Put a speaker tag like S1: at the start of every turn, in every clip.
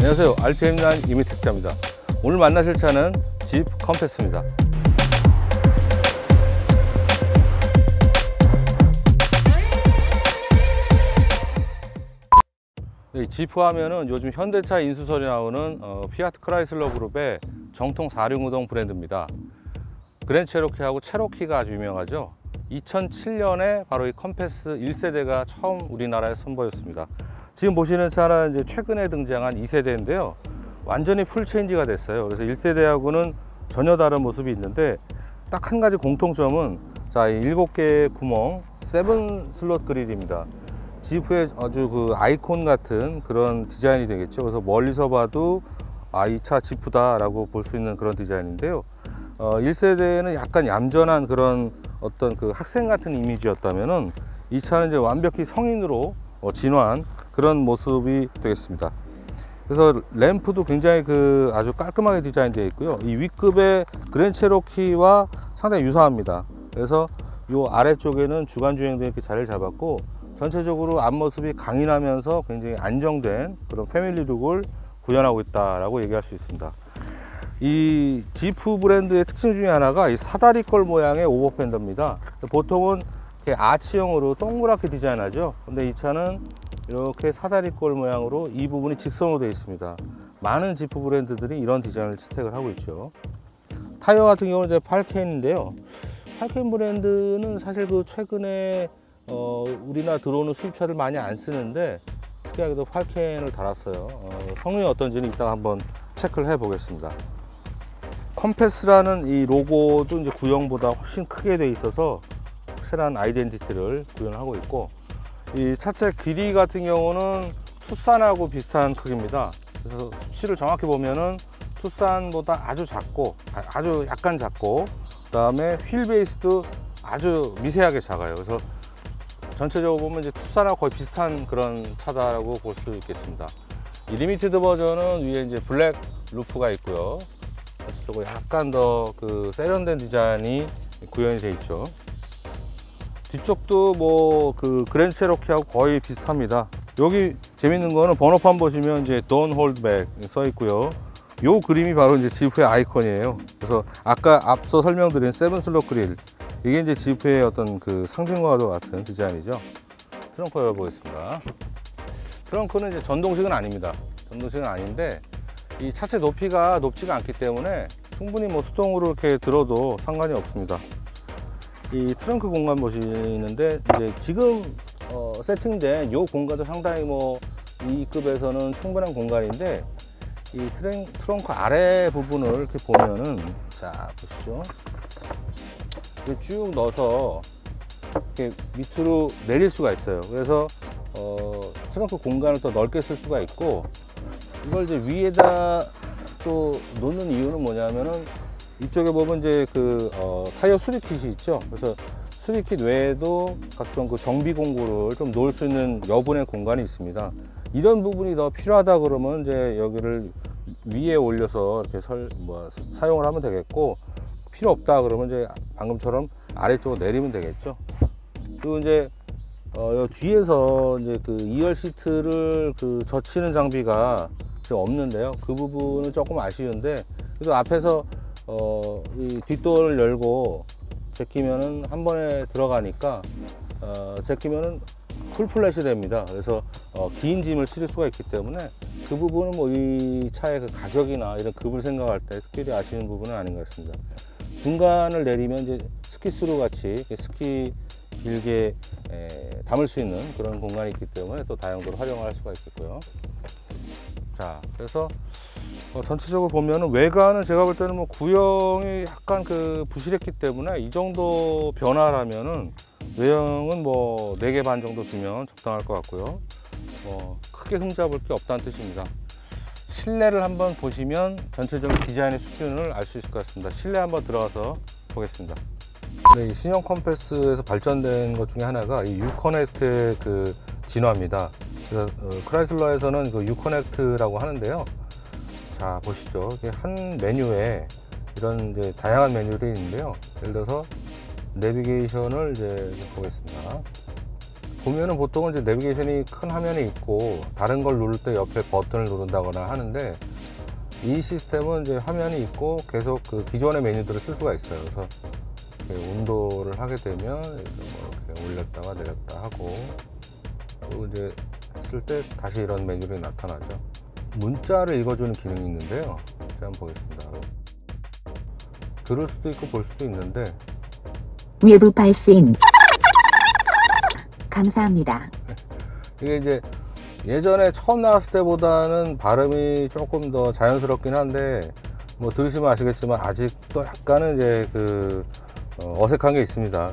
S1: 안녕하세요. RPM9 이미택자입니다. 오늘 만나실 차는 지프 컴패스입니다. 지프 하면은 요즘 현대차 인수설이 나오는 피아트 크라이슬러 그룹의 정통 4륜구동 브랜드입니다. 그랜드 체로키하고 체로키가 아주 유명하죠. 2007년에 바로 이 컴패스 1세대가 처음 우리나라에 선보였습니다. 지금 보시는 차는 이제 최근에 등장한 2세대인데요. 완전히 풀 체인지가 됐어요. 그래서 1세대하고는 전혀 다른 모습이 있는데 딱 한 가지 공통점은 자, 7개의 구멍 7 슬롯 그릴입니다. 지프의 아주 그 아이콘 같은 그런 디자인이 되겠죠. 그래서 멀리서 봐도 이 차 지프다 라고 볼 수 있는 그런 디자인인데요. 1세대는 약간 얌전한 그런 어떤 그 학생 같은 이미지였다면은 이 차는 이제 완벽히 성인으로 진화한 그런 모습이 되겠습니다. 그래서 램프도 굉장히 그 아주 깔끔하게 디자인되어 있고요. 이 윗급의 그랜드 체로키와 상당히 유사합니다. 그래서 이 아래쪽에는 주간 주행도 이렇게 자리를 잡았고, 전체적으로 앞모습이 강인하면서 굉장히 안정된 그런 패밀리 룩을 구현하고 있다라고 얘기할 수 있습니다. 이 지프 브랜드의 특징 중에 하나가 이 사다리꼴 모양의 오버펜더입니다. 보통은 이렇게 아치형으로 동그랗게 디자인하죠. 근데 이 차는 이렇게 사다리꼴 모양으로 이 부분이 직선으로 되어 있습니다. 많은 지프 브랜드들이 이런 디자인을 채택을 하고 있죠. 타이어 같은 경우는 이제 팔케인인데요. 팔케인 브랜드는 사실 그 최근에 우리나라 들어오는 수입차들 많이 안 쓰는데 특이하게도 팔케인을 달았어요. 성능이 어떤지는 이따가 한번 체크를 해 보겠습니다. 컴패스라는 이 로고도 이제 구형보다 훨씬 크게 돼 있어서 확실한 아이덴티티를 구현하고 있고, 이 차체 길이 같은 경우는 투싼하고 비슷한 크기입니다. 그래서 수치를 정확히 보면은 투싼보다 아주 작고, 아주 약간 작고, 그 다음에 휠 베이스도 아주 미세하게 작아요. 그래서 전체적으로 보면 이제 투싼하고 거의 비슷한 그런 차다라고 볼 수 있겠습니다. 이 리미티드 버전은 위에 이제 블랙 루프가 있고요. 전체적으로 약간 더 그 세련된 디자인이 구현이 되어 있죠. 뒤쪽도 뭐 그 그랜드 체로키하고 거의 비슷합니다. 여기 재밌는 거는 번호판 보시면 이제 Don't Hold Back 써 있고요. 요 그림이 바로 이제 지프의 아이콘이에요. 그래서 아까 앞서 설명드린 7 슬롯 그릴, 이게 이제 지프의 어떤 그 상징과도 같은 디자인이죠. 트렁크 열어보겠습니다. 트렁크는 이제 전동식은 아닙니다. 전동식은 아닌데 이 차체 높이가 높지가 않기 때문에 충분히 뭐 수동으로 이렇게 들어도 상관이 없습니다. 이 트렁크 공간 보시는데 이제 지금 세팅된 이 공간도 상당히 뭐 이 급에서는 충분한 공간인데, 이 트렁크 아래 부분을 이렇게 보면은, 자 보시죠. 이렇게 쭉 넣어서 이렇게 밑으로 내릴 수가 있어요. 그래서 트렁크 공간을 더 넓게 쓸 수가 있고, 이걸 이제 위에다 또 놓는 이유는 뭐냐면은 이쪽에 보면 이제 그 타이어 수리킷이 있죠. 그래서 수리킷 외에도 각종 그 정비 공구를 좀 놓을 수 있는 여분의 공간이 있습니다. 이런 부분이 더 필요하다 그러면 이제 여기를 위에 올려서 이렇게 사용을 하면 되겠고, 필요 없다 그러면 이제 방금처럼 아래쪽으로 내리면 되겠죠. 그리고 이제 뒤에서 이제 그 2열 시트를 그 젖히는 장비가 지금 없는데요. 그 부분은 조금 아쉬운데, 그래도 앞에서 이 뒷도어를 열고 제끼면은 한 번에 들어가니까 제끼면은 풀 플랫이 됩니다. 그래서 긴 짐을 실을 수가 있기 때문에 그 부분은 뭐 이 차의 그 가격이나 이런 급을 생각할 때 특별히 아쉬운 부분은 아닌 것 같습니다. 중간을 내리면 이제 스키스루 같이 스키 길게 담을 수 있는 그런 공간이 있기 때문에 또 다용도로 활용할 수가 있겠고요. 자, 그래서 전체적으로 보면은 외관은 제가 볼 때는 뭐 구형이 약간 그 부실했기 때문에 이 정도 변화라면은 외형은 뭐 4개 반 정도 주면 적당할 것 같고요. 크게 흠잡을 게 없다는 뜻입니다. 실내를 한번 보시면 전체적인 디자인의 수준을 알 수 있을 것 같습니다. 실내 한번 들어가서 보겠습니다. 네, 이 신형 컴패스에서 발전된 것 중에 하나가 이 유커넥트의 그 진화입니다. 그래서 크라이슬러에서는 그 유커넥트라고 하는데요. 자 보시죠. 이게 한 메뉴에 이런 이제 다양한 메뉴들이 있는데요. 예를 들어서 내비게이션을 이제 보겠습니다. 보면은 보통은 이제 내비게이션이 큰 화면이 있고 다른 걸 누를 때 옆에 버튼을 누른다거나 하는데, 이 시스템은 이제 화면이 있고 계속 그 기존의 메뉴들을 쓸 수가 있어요. 그래서 온도를 하게 되면 이렇게 올렸다가 내렸다 하고, 그리고 이제 했을 때 다시 이런 메뉴들이 나타나죠. 문자를 읽어주는 기능이 있는데요. 제가 한번 보겠습니다. 들을 수도 있고 볼 수도 있는데,
S2: 외부 발신 감사합니다.
S1: 이게 이제 예전에 처음 나왔을 때보다는 발음이 조금 더 자연스럽긴 한데, 뭐 들으시면 아시겠지만 아직도 약간은 이제 그 어색한 게 있습니다.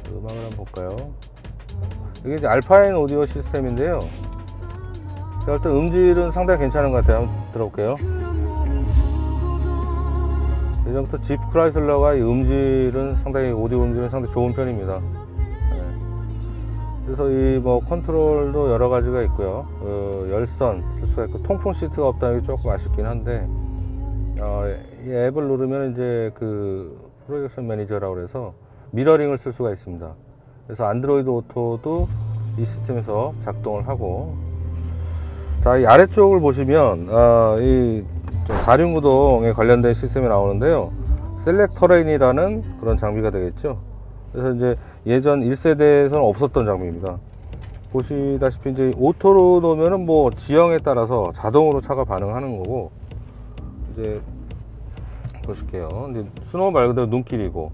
S1: 음악을 한번 볼까요? 이게 이제 알파인 오디오 시스템인데요. 제가 볼 때 음질은 상당히 괜찮은 것 같아요. 한번 들어볼게요. 예전부터 지프 크라이슬러가 이 음질은 상당히, 오디오 음질은 상당히 좋은 편입니다. 그래서 이 뭐 컨트롤도 여러 가지가 있고요. 열선 쓸 수가 있고, 통풍 시트가 없다는 게 조금 아쉽긴 한데, 이 앱을 누르면 이제 그 프로젝션 매니저라고 해서 미러링을 쓸 수가 있습니다. 그래서 안드로이드 오토도 이 시스템에서 작동을 하고, 자, 이 아래쪽을 보시면 이 4륜구동에 관련된 시스템이 나오는데요. 셀렉 터레인이라는 그런 장비가 되겠죠. 그래서 이제 예전 1세대에서는 없었던 장비입니다. 보시다시피 이제 오토로 놓으면은 뭐 지형에 따라서 자동으로 차가 반응하는 거고, 이제 보실게요. 이제 스노우 말 그대로 눈길이고,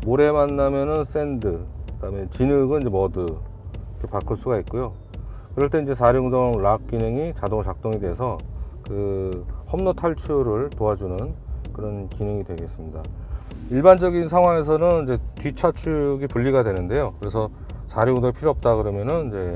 S1: 모래 만나면은 샌드, 그다음에 진흙은 이제 머드 이렇게 바꿀 수가 있고요. 그럴 때 이제 4륜구동 락 기능이 자동으로 작동이 돼서 그 험로 탈출을 도와주는 그런 기능이 되겠습니다. 일반적인 상황에서는 이제 뒷차축이 분리가 되는데요. 그래서 4륜구동이 필요 없다 그러면은 이제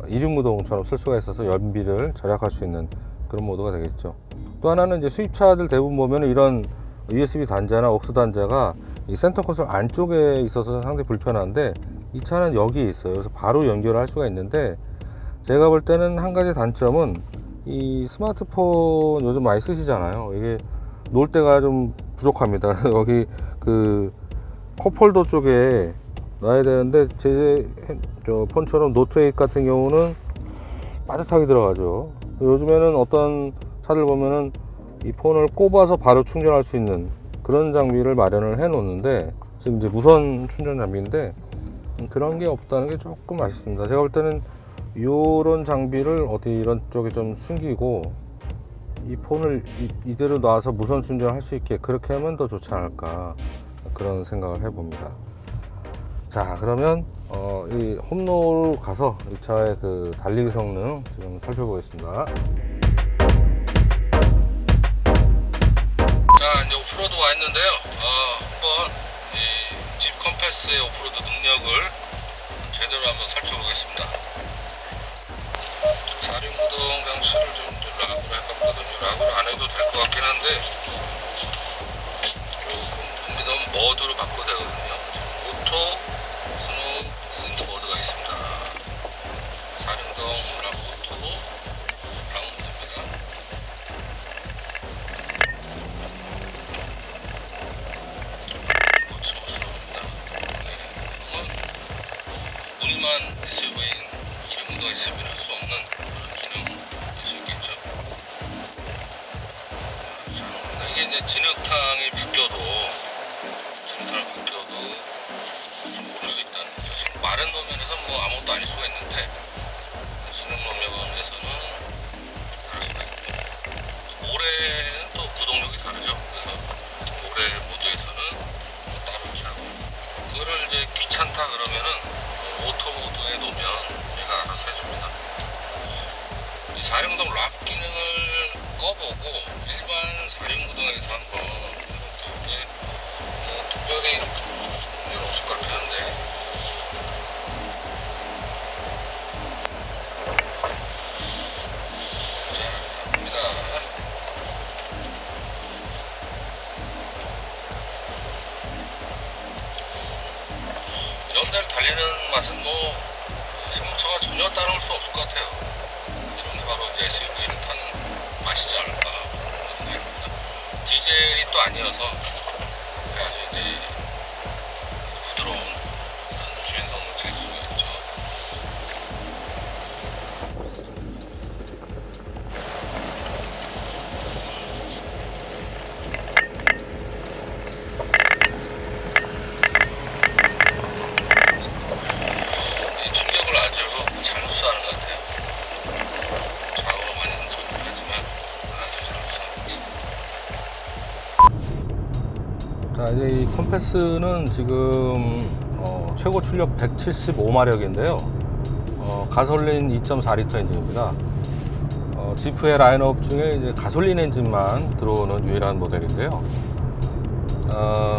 S1: 2륜구동처럼 쓸 수가 있어서 연비를 절약할 수 있는 그런 모드가 되겠죠. 또 하나는 이제 수입차들 대부분 보면 이런 USB 단자나 옥스 단자가 이 센터 콘솔 안쪽에 있어서 상당히 불편한데, 이 차는 여기에 있어요. 그래서 바로 연결을 할 수가 있는데, 제가 볼 때는 한 가지 단점은 이 스마트폰 요즘 많이 쓰시잖아요. 이게 놓을 데가 좀 부족합니다. 여기 그 컵홀더 쪽에 놔야 되는데, 제 폰처럼 노트8 같은 경우는 빠듯하게 들어가죠. 요즘에는 어떤 차들 보면은 이 폰을 꼽아서 바로 충전할 수 있는 그런 장비를 마련을 해 놓는데, 지금 이제 무선 충전 장비인데 그런 게 없다는 게 조금 아쉽습니다. 제가 볼 때는 이런 장비를 어디 이런 쪽에 좀 숨기고 이 폰을 이대로 놔서 무선 충전을 할 수 있게 그렇게 하면 더 좋지 않을까, 그런 생각을 해봅니다. 자, 그러면 이 홈로로 가서 이 차의 그 달리기 성능 지금 살펴보겠습니다. 자, 이제 오프로드 와 있는데요. 한번 이 집 컴패스의 오프로드 능력을 제대로 한번 살펴보겠습니다. 4륜구동 장치를 좀 락으로 해봤거든요. 락으로 안 해도 될 것 같긴 한데, 조금 너무 머드로 바꿔도 되거든요. 오토, 스노우, 샌드 머드가 있습니다. 4륜구동 락 오토, 락 모드입니다. 무늬만 SUV인 2륜구동 SUV는 할 수 없는 그런 기능일 수 있겠죠. 자, 이게 이제 진흙탕이 바뀌어도 좀 오를 수 있다는 거죠. 지금 마른路面에서는 뭐 아무것도 아닐 수가 있는데, 진흙路面에서는 다를 수가 있고요. 모래는 또 구동력이 다르죠. 그래서 모래 모드에서는 따로 이렇게 하고, 그거를 이제 귀찮다 그러면은 오토 모드에 놓으면 얘가 알아서 해줍니다. 이 4륜구동 락 기능을 꺼보고 일반 4륜구동에서 한번 해볼게요. 뭐 특별히 이런 없을 것 같긴 한데, 자, 갑니다. 이런 데를 달리는 맛은 뭐 승용차가 전혀 따라올 수 없을 것 같아요. 이런 게 바로 이제 SUV를 타는 맛이지 않을까 그런 생각입니다. 디젤이 또 아니어서 아주 이제 부드러운 그런 주행성을 즐길 수가 있죠. 이제 이 컴패스는 지금 최고 출력 175마력인데요. 가솔린 2.4L 엔진입니다. 지프의 라인업 중에 이제 가솔린 엔진만 들어오는 유일한 모델인데요.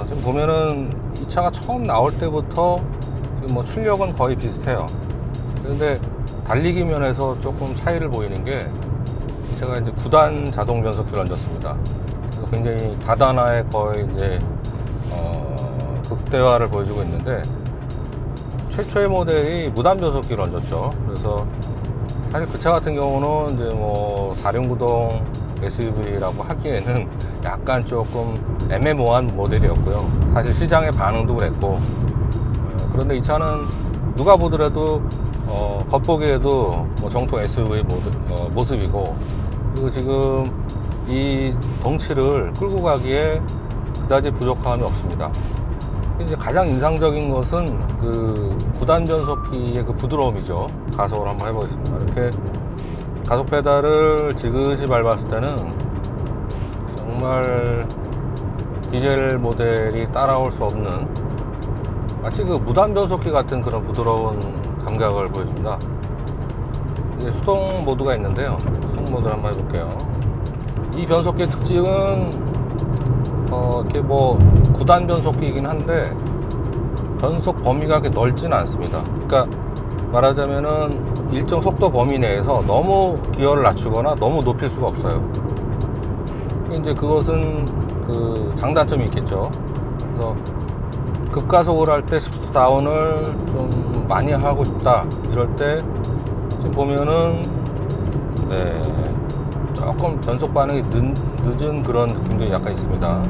S1: 지금 보면은 이 차가 처음 나올 때부터 지금 뭐 출력은 거의 비슷해요. 그런데 달리기 면에서 조금 차이를 보이는 게, 제가 이제 9단 자동 변속기를 얹었습니다. 그래서 굉장히 다단화에 거의 이제 극대화를 보여주고 있는데, 최초의 모델이 무단 변속기를 얹었죠. 그래서 사실 그 차 같은 경우는 이제 뭐 4륜구동 SUV라고 하기에는 약간 조금 애매모호한 모델이었고요. 사실 시장의 반응도 그랬고, 그런데 이 차는 누가 보더라도 겉보기에도 뭐 정통 SUV 모습이고, 그리고 지금 이 덩치를 끌고 가기에 그다지 부족함이 없습니다. 이제 가장 인상적인 것은 그 9단 변속기의 그 부드러움이죠. 가속을 한번 해보겠습니다. 이렇게 가속 페달을 지그시 밟았을 때는 정말 디젤 모델이 따라올 수 없는, 마치 그 무단 변속기 같은 그런 부드러운 감각을 보여줍니다. 이제 수동 모드가 있는데요. 수동 모드를 한번 해볼게요. 이 변속기의 특징은 이렇게 뭐 9단 변속기이긴 한데 변속 범위가 그렇게 넓지는 않습니다. 그러니까 말하자면은 일정 속도 범위 내에서 너무 기어를 낮추거나 너무 높일 수가 없어요. 이제 그것은 그 장단점이 있겠죠. 그래서 급가속을 할 때 시프트 다운을 좀 많이 하고 싶다 이럴 때 지금 보면은 조금 변속 반응이 늦은 그런 느낌도 약간 있습니다.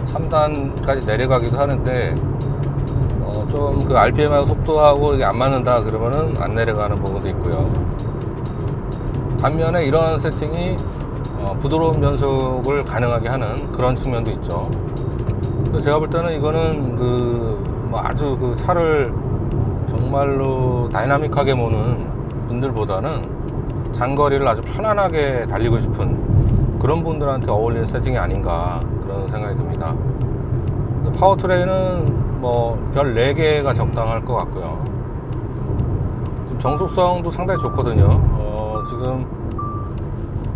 S1: 3단까지 내려가기도 하는데 좀 그 RPM하고 속도하고 이게 안 맞는다 그러면은 안 내려가는 부분도 있고요. 반면에 이런 세팅이 부드러운 변속을 가능하게 하는 그런 측면도 있죠. 제가 볼 때는 이거는 뭐 아주 그 차를 정말로 다이나믹하게 모는 분들보다는 장거리를 아주 편안하게 달리고 싶은 그런 분들한테 어울리는 세팅이 아닌가 그런 생각이 듭니다. 파워트레인은 뭐 별 4개가 적당할 것 같고요. 지금 정숙성도 상당히 좋거든요. 지금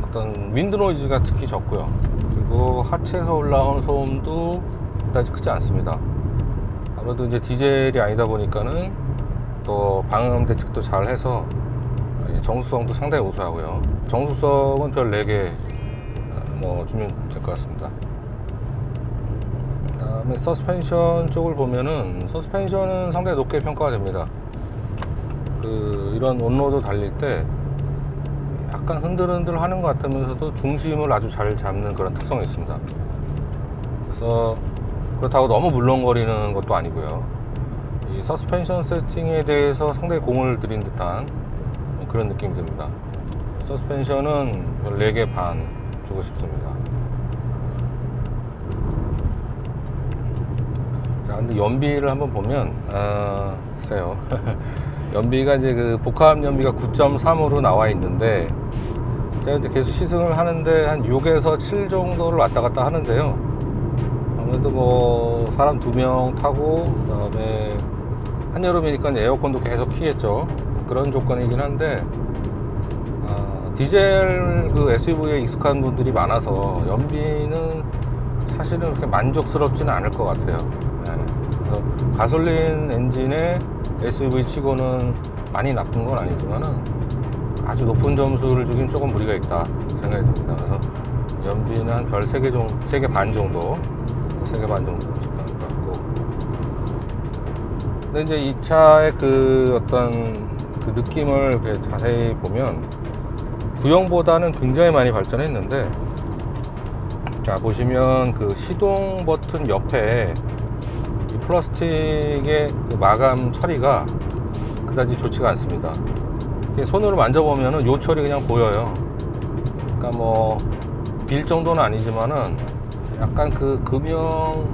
S1: 어떤 윈드 노이즈가 특히 적고요. 그리고 하체에서 올라오는 소음도 그다지 크지 않습니다. 아무래도 이제 디젤이 아니다 보니까는 또 방음 대책도 잘 해서 정숙성도 상당히 우수하고요. 정숙성은 별 4개 뭐 주면 될 것 같습니다. 그 다음에 서스펜션 쪽을 보면은 서스펜션은 상당히 높게 평가가 됩니다. 이런 온로드 달릴 때 약간 흔들흔들 하는 것 같으면서도 중심을 아주 잘 잡는 그런 특성이 있습니다. 그래서 그렇다고 너무 물렁거리는 것도 아니고요. 이 서스펜션 세팅에 대해서 상당히 공을 들인 듯한 그런 느낌이 듭니다. 서스펜션은 4개 반 주고 싶습니다. 자, 근데 연비를 한번 보면, 글쎄요. 연비가 이제 그 복합 연비가 9.3으로 나와 있는데, 제가 이제 계속 시승을 하는데 한 6에서 7 정도를 왔다 갔다 하는데요. 아무래도 뭐 사람 2명 타고, 그 다음에 한여름이니까 에어컨도 계속 키겠죠. 그런 조건이긴 한데, 디젤 그 SUV에 익숙한 분들이 많아서 연비는 사실은 그렇게 만족스럽지는 않을 것 같아요. 그래서 가솔린 엔진의 SUV 치고는 많이 나쁜 건 아니지만은 아주 높은 점수를 주긴 조금 무리가 있다 생각이 듭니다. 그래서 연비는 한 별 3개 정도, 3개 반 정도, 3개 반 정도 적당할 것 같고. 근데 이제 이 차의 그 어떤 그 느낌을 이렇게 자세히 보면 구형보다는 굉장히 많이 발전했는데, 자 보시면 그 시동 버튼 옆에 이 플라스틱의 그 마감 처리가 그다지 좋지가 않습니다. 손으로 만져보면은 요 처리 그냥 보여요. 그러니까 뭐 빌 정도는 아니지만은 약간 그 금형을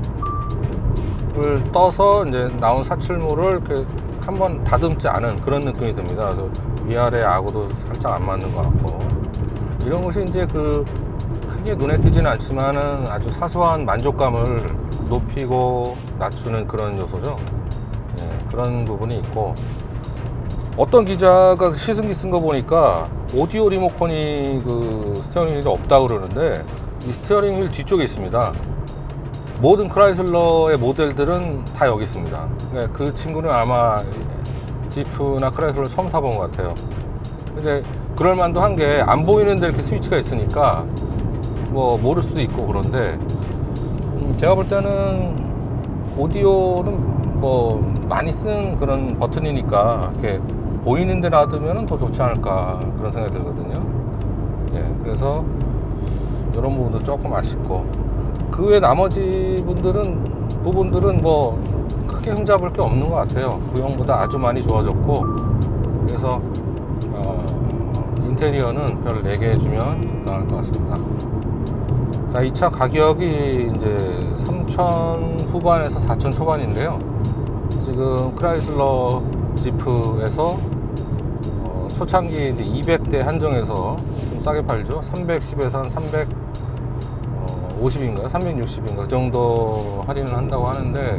S1: 떠서 이제 나온 사출물을 이렇게 한번 다듬지 않은 그런 느낌이 듭니다. 그래서 위아래 아구도 살짝 안 맞는 것 같고, 이런 것이 이제 그 크게 눈에 띄지는 않지만은 아주 사소한 만족감을 높이고 낮추는 그런 요소죠. 그런 부분이 있고, 어떤 기자가 시승기 쓴 거 보니까 오디오 리모컨이 그 스티어링 휠이 없다고 그러는데, 이 스티어링 휠 뒤쪽에 있습니다. 모든 크라이슬러의 모델들은 다 여기 있습니다. 그 친구는 아마 지프나 크라이슬러 처음 타본 것 같아요. 이제 그럴만도 한 게 안 보이는데 이렇게 스위치가 있으니까 뭐 모를 수도 있고. 그런데 제가 볼 때는 오디오는 뭐 많이 쓰는 그런 버튼이니까 이렇게 보이는 데 놔두면 더 좋지 않을까, 그런 생각이 들거든요. 그래서 이런 부분도 조금 아쉽고, 그 외 나머지 부분들은 뭐 크게 흠잡을 게 없는 것 같아요. 구형보다 아주 많이 좋아졌고, 그래서 인테리어는 별 4개 해주면 나을 것 같습니다. 자, 이 차 가격이 이제 3천 후반에서 4천 초반인데요. 지금 크라이슬러 지프에서 초창기 이제 200대 한정해서 좀 싸게 팔죠. 310에서 한 350인가요? 360인가 그 정도 할인을 한다고 하는데,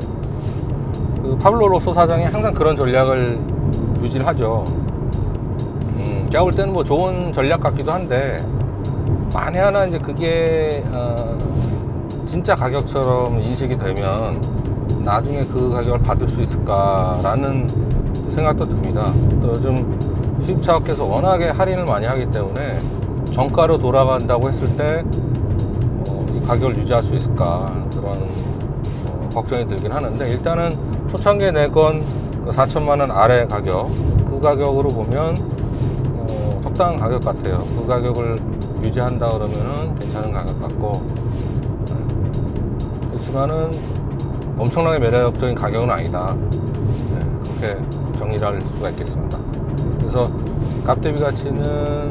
S1: 그 파블로 로소 사장이 항상 그런 전략을 유지를 하죠. 제가 볼 때는 뭐 좋은 전략 같기도 한데, 만에 하나 이제 그게 진짜 가격처럼 인식이 되면 나중에 그 가격을 받을 수 있을까라는 생각도 듭니다. 또 요즘 수입차 업계에서 워낙에 할인을 많이 하기 때문에 정가로 돌아간다고 했을 때 이 가격을 유지할 수 있을까, 그런 걱정이 들긴 하는데, 일단은 초창기에 내건 그 4천만 원 아래 가격, 그 가격으로 보면 적당한 가격 같아요. 그 가격을 유지한다 그러면은 괜찮은 가격 같고, 그렇지만은 엄청나게 매력적인 가격은 아니다, 그렇게 정리를 할 수가 있겠습니다. 그래서 값 대비 가치는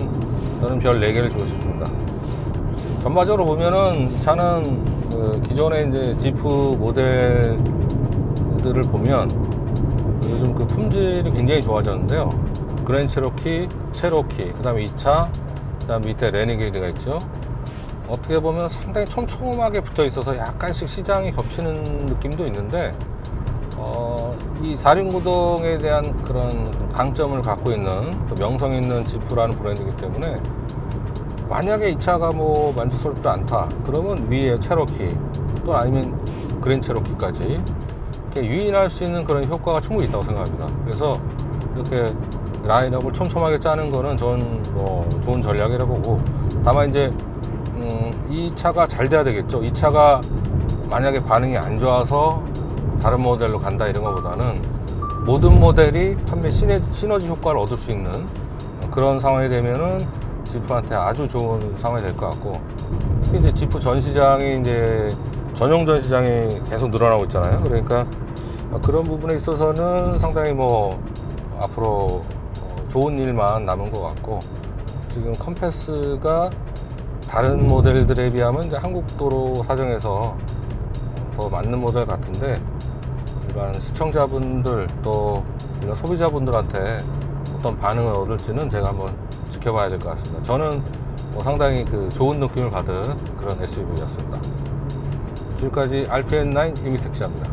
S1: 저는 별 4개를 주고 싶습니다. 전반적으로 보면은 이 차는 그 기존의 이제 지프 모델들을 보면 요즘 그 품질이 굉장히 좋아졌는데요. 그랜드 체로키, 그 다음에 2차, 그 다음 밑에 레니게이드가 있죠. 어떻게 보면 상당히 촘촘하게 붙어 있어서 약간씩 시장이 겹치는 느낌도 있는데, 이 4륜구동에 대한 그런 강점을 갖고 있는, 또 명성 있는 지프라는 브랜드이기 때문에, 만약에 이 차가 뭐 만족스럽지 않다 그러면 위에 체로키, 또 아니면 그랜드 체로키까지 이렇게 유인할 수 있는 그런 효과가 충분히 있다고 생각합니다. 그래서 이렇게 라인업을 촘촘하게 짜는 거는 전 뭐 좋은 전략이라고 보고, 다만 이제 이 차가 잘 돼야 되겠죠. 이 차가 만약에 반응이 안 좋아서 다른 모델로 간다 이런 것보다는 모든 모델이 판매 시너지 효과를 얻을 수 있는 그런 상황이 되면은 지프한테 아주 좋은 상황이 될 것 같고, 특히 이제 지프 전 시장이 이제 전용 전 시장이 계속 늘어나고 있잖아요. 그러니까 그런 부분에 있어서는 상당히 뭐 앞으로 좋은 일만 남은 것 같고, 지금 컴패스가 다른 모델들에 비하면 이제 한국 도로 사정에서 더 맞는 모델 같은데, 일반 시청자분들 또 이런 소비자분들한테 어떤 반응을 얻을지는 제가 한번 지켜봐야 될 것 같습니다. 저는 뭐 상당히 그 좋은 느낌을 받은 그런 SUV였습니다. 지금까지 RPN9 이미택시입니다.